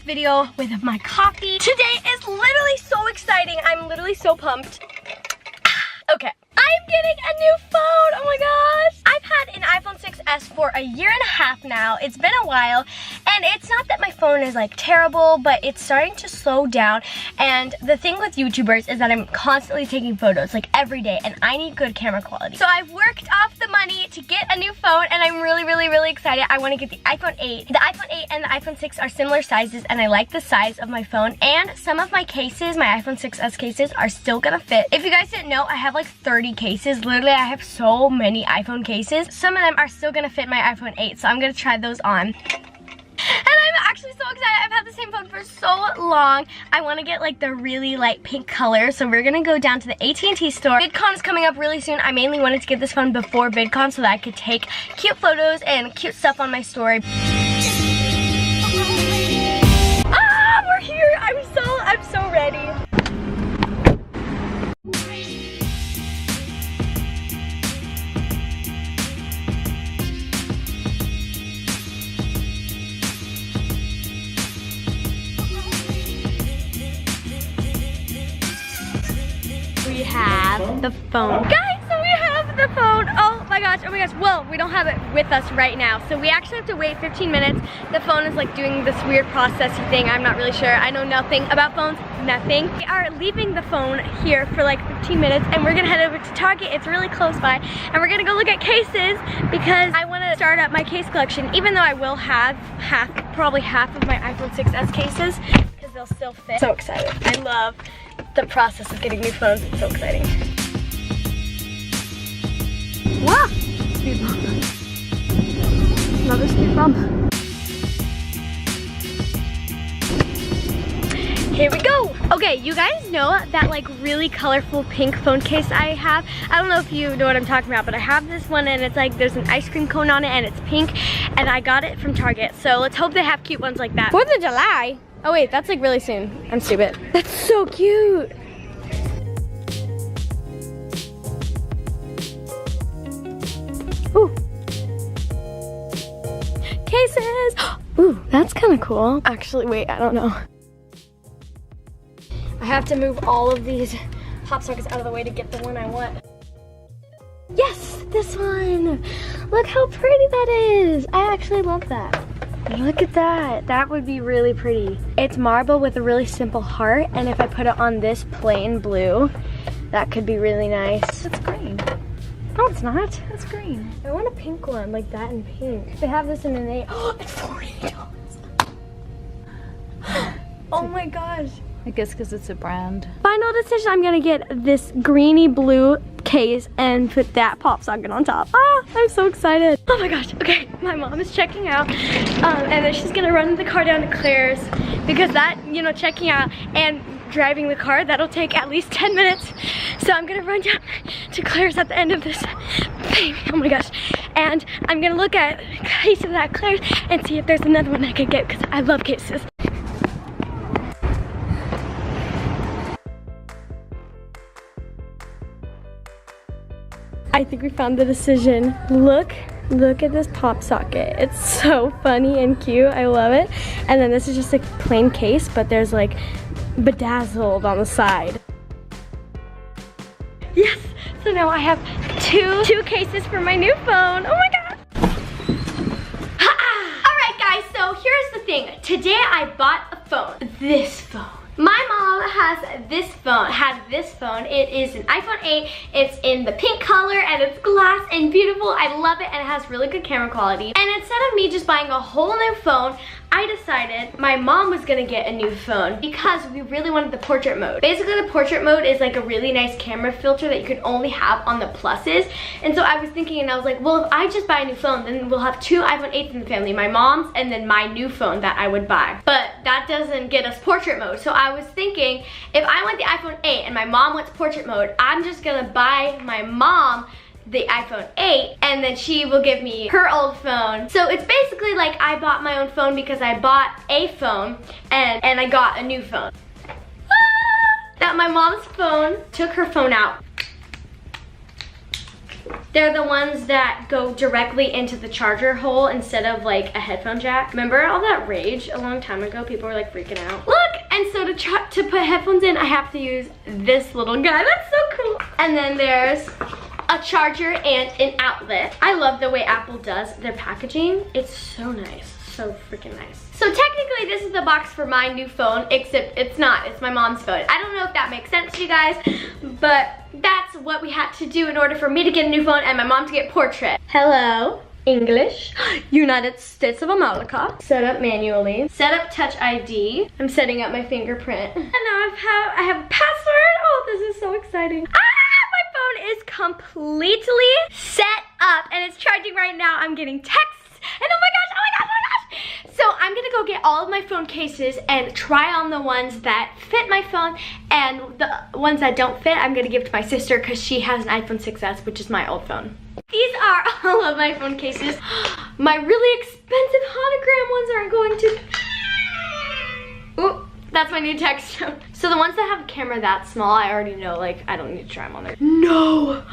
video with my coffee. Today is literally so exciting. I'm literally so pumped. Okay, I'm getting a new phone. Oh my gosh. I've had an iPhone 6s for a year and a half now. It's been a while, and it's not that my phone is like terrible, but it's starting to slow down. And the thing with YouTubers is that I'm constantly taking photos like every day, and I need good camera quality. So I've worked off the money to get a new phone, and I'm really excited. I want to get the iPhone 8. The iPhone 8 and the iPhone 6 are similar sizes, and I like the size of my phone, and some of my cases, my iPhone 6s cases, are still gonna fit. If you guys didn't know, I have like 30 cases. Literally, I have so many iPhone cases. Some of them are still gonna fit my iPhone 8, so I'm gonna try those on. And I'm actually so excited. I've had the same phone for so long. I want to get like the really light pink color, so we're gonna go down to the AT&T store. VidCon is coming up really soon. I mainly wanted to get this phone before VidCon so that I could take cute photos and cute stuff on my story. Ah, we're here. I'm so ready. We have the phone. Guys, so we have the phone. Oh my gosh. Well, we don't have it with us right now. So we actually have to wait 15 minutes. The phone is like doing this weird processing thing. I'm not really sure. I know nothing about phones, nothing. We are leaving the phone here for like 15 minutes, and we're gonna head over to Target. It's really close by, and we're gonna go look at cases because I wanna start up my case collection, even though I will have probably half of my iPhone 6s cases because they'll still fit. So excited. I love the process of getting new phones. It's so exciting. Wow! Speed bump. Another speed bump. Here we go! Okay, you guys know that like really colorful pink phone case I have? I don't know if you know what I'm talking about, but I have this one, and it's like there's an ice cream cone on it and it's pink, and I got it from Target. So let's hope they have cute ones like that. 4th of July? Oh wait, that's like really soon. I'm stupid. That's so cute. Ooh. Cases. Ooh, that's kind of cool. Actually, wait, I don't know. I have to move all of these pop sockets out of the way to get the one I want. Yes, this one. Look how pretty that is. I actually love that. Look at that. That would be really pretty. It's marble with a really simple heart, and if I put it on this plain blue, that could be really nice. It's green. No, it's not. It's green. I want a pink one, like that in pink. They have this in an 8. Oh, it's $40. Oh my gosh. I guess because it's a brand. Final decision, I'm gonna get this greeny blue case and put that pop socket on top. Ah, I'm so excited. Oh my gosh, okay, my mom is checking out, and then she's gonna run the car down to Claire's, because that, you know, checking out and driving the car, that'll take at least 10 minutes. So I'm gonna run down to Claire's at the end of this thing. Oh my gosh. And I'm gonna look at cases at Claire's and see if there's another one I could get, because I love cases. I think we found the decision. Look at this pop socket. It's so funny and cute. I love it. And then this is just a plain case, but there's like bedazzled on the side. Yes! So now I have two cases for my new phone. Oh my god! Alright guys, so here's the thing. Today I bought a phone. This phone. My mom had this phone. It is an iPhone 8. It's in the pink color, and it's glass and beautiful. I love it, and it has really good camera quality. And instead of me just buying a whole new phone, I decided my mom was gonna get a new phone because we really wanted the portrait mode. Basically, the portrait mode is like a really nice camera filter that you can only have on the pluses. And so I was thinking, and I was like, well, if I just buy a new phone, then we'll have 2 iPhone 8s in the family, my mom's and then my new phone that I would buy. But that doesn't get us portrait mode. So I was thinking, if I want the iPhone 8 and my mom wants portrait mode, I'm just gonna buy my mom the iPhone 8, and then she will give me her old phone. So it's basically like I bought my own phone because I bought a phone and I got a new phone. That my mom's phone took her phone out. They're the ones that go directly into the charger hole instead of like a headphone jack. Remember all that rage a long time ago? People were like freaking out. Look, and so to put headphones in, I have to use this little guy. That's so cool. And then there's a charger and an outlet. I love the way Apple does their packaging. It's so nice, so freaking nice. So technically this is the box for my new phone, except it's not, it's my mom's phone. I don't know if that makes sense to you guys, but that's what we had to do in order for me to get a new phone and my mom to get portrait. Hello, English, United States of America. Set up manually. Set up Touch ID. I'm setting up my fingerprint. And now I have a password. Oh, this is so exciting. My phone is completely set up and it's charging right now. I'm getting texts and oh my gosh, oh my gosh, oh my gosh. So I'm gonna go get all of my phone cases and try on the ones that fit my phone, and the ones that don't fit, I'm gonna give to my sister because she has an iPhone 6s, which is my old phone. These are all of my phone cases. My really expensive hologram ones are going to... Ooh, that's my new text tone. So the ones that have a camera that small, I already know, like, I don't need to try them on there. No,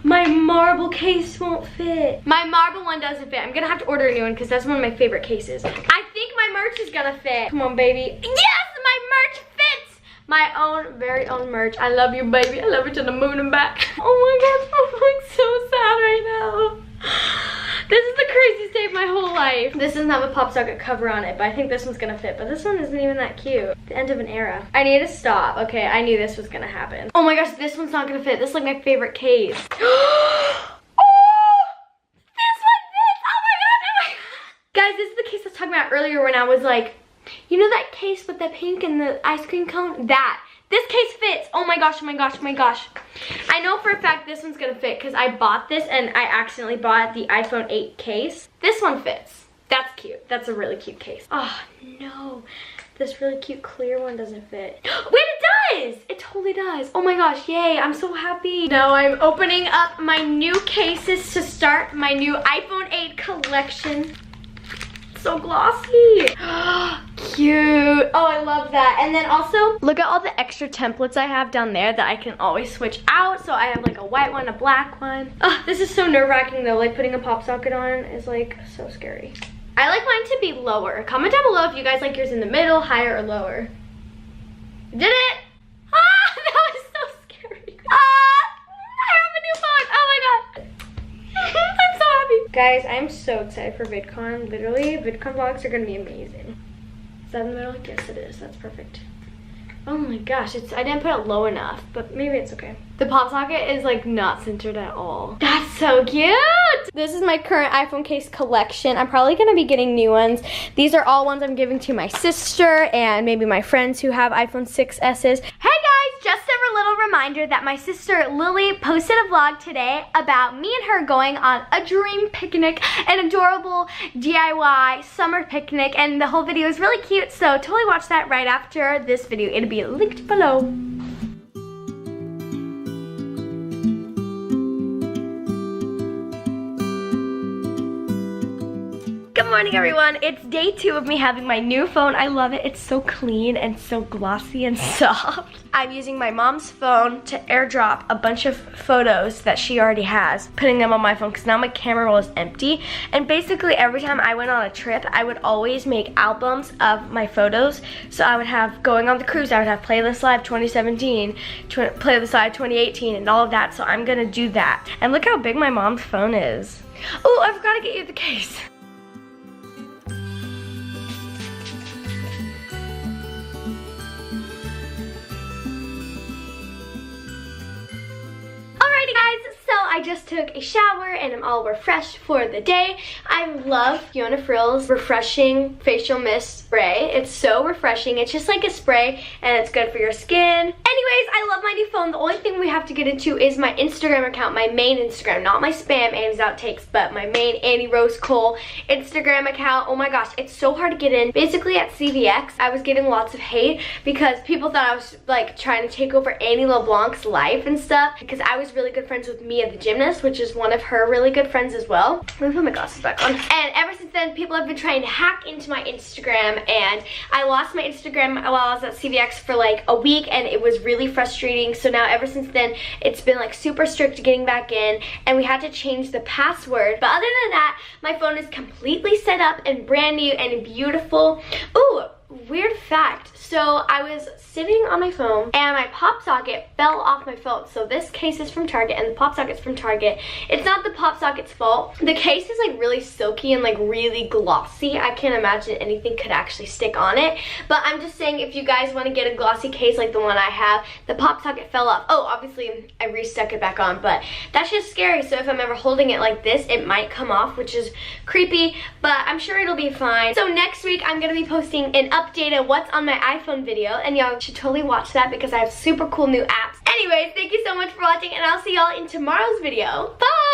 my marble case won't fit. My marble one doesn't fit. I'm gonna have to order a new one because that's one of my favorite cases. I think my merch is gonna fit. Come on, baby. Yes, my merch fits. My own, very own merch. I love you, baby. I love you to the moon and back. Oh my gosh, I'm like so sad right now. This is the craziest day of my whole life. This doesn't have a pop socket cover on it, but I think this one's gonna fit. But this one isn't even that cute. The end of an era. I need to stop. Okay, I knew this was gonna happen. Oh my gosh, this one's not gonna fit. This is like my favorite case. Oh, this one fits. Oh my gosh, oh my gosh. Guys, this is the case I was talking about earlier when I was like, you know that case with the pink and the ice cream cone? That. This case fits. Oh my gosh, oh my gosh, oh my gosh. I know for a fact this one's gonna fit because I bought this and I accidentally bought the iPhone 8 case. This one fits. That's cute. That's a really cute case. Oh no, this really cute clear one doesn't fit. Wait, it does! It totally does. Oh my gosh, yay, I'm so happy. Now I'm opening up my new cases to start my new iPhone 8 collection. So glossy. Cute. Oh, I love that. And then also, look at all the extra templates I have down there that I can always switch out. So I have like a white one, a black one. Oh, this is so nerve-wracking though. Like putting a pop socket on is like so scary. I like mine to be lower. Comment down below if you guys like yours in the middle, higher, or lower. Did it? Ah, that was so scary. Ah, I have a new phone. Oh my god. I'm so happy. Guys, I'm so excited for VidCon. Literally, VidCon vlogs are gonna be amazing. Is that in the middle? Yes, it is. That's perfect. Oh my gosh, I didn't put it low enough, but maybe it's okay. The pop socket is like not centered at all. That's so cute. This is my current iPhone case collection. I'm probably gonna be getting new ones. These are all ones I'm giving to my sister and maybe my friends who have iPhone 6s's. Hey guys, just a little reminder that my sister Lily posted a vlog today about me and her going on a dream picnic, an adorable DIY summer picnic, and the whole video is really cute, so totally watch that right after this video. It'll be linked below. Good morning everyone, it's day 2 of me having my new phone. I love it, it's so clean and so glossy and soft. I'm using my mom's phone to airdrop a bunch of photos that she already has, putting them on my phone because now my camera roll is empty. And basically every time I went on a trip, I would always make albums of my photos. So I would have going on the cruise, I would have Playlist Live 2017, Playlist Live 2018 and all of that. So I'm gonna do that. And look how big my mom's phone is. Oh, I forgot to get you the case. Guys, so I just took a shower and I'm all refreshed for the day. I love Fiona Frill's refreshing facial mist spray. It's so refreshing. It's just like a spray and it's good for your skin. Anyways, I love my new phone. The only thing we have to get into is my Instagram account, my main Instagram, not my spam Annie's Outtakes, but my main Annie Rose Cole Instagram account. Oh my gosh, it's so hard to get in. Basically at CVX, I was getting lots of hate because people thought I was like trying to take over Annie LeBlanc's life and stuff because I was really good friends with Mia the gymnast, which is one of her really good friends as well. Let me put my glasses back on. And ever since then, people have been trying to hack into my Instagram, and I lost my Instagram while I was at CVX for like a week, and it was really frustrating. So now ever since then, it's been like super strict getting back in, and we had to change the password. But other than that, my phone is completely set up and brand new and beautiful. Ooh, weird fact. So I was sitting on my phone and my pop socket fell off my phone. So this case is from Target and the pop socket's from Target. It's not the pop socket's fault. The case is like really silky and like really glossy. I can't imagine anything could actually stick on it. But I'm just saying, if you guys want to get a glossy case like the one I have, the pop socket fell off. Oh, obviously I restuck it back on, but that's just scary. So if I'm ever holding it like this, it might come off, which is creepy, but I'm sure it'll be fine. So next week I'm gonna be posting an update of what's on my iPhone video, and y'all should totally watch that because I have super cool new apps. Anyways, thank you so much for watching, and I'll see y'all in tomorrow's video. Bye!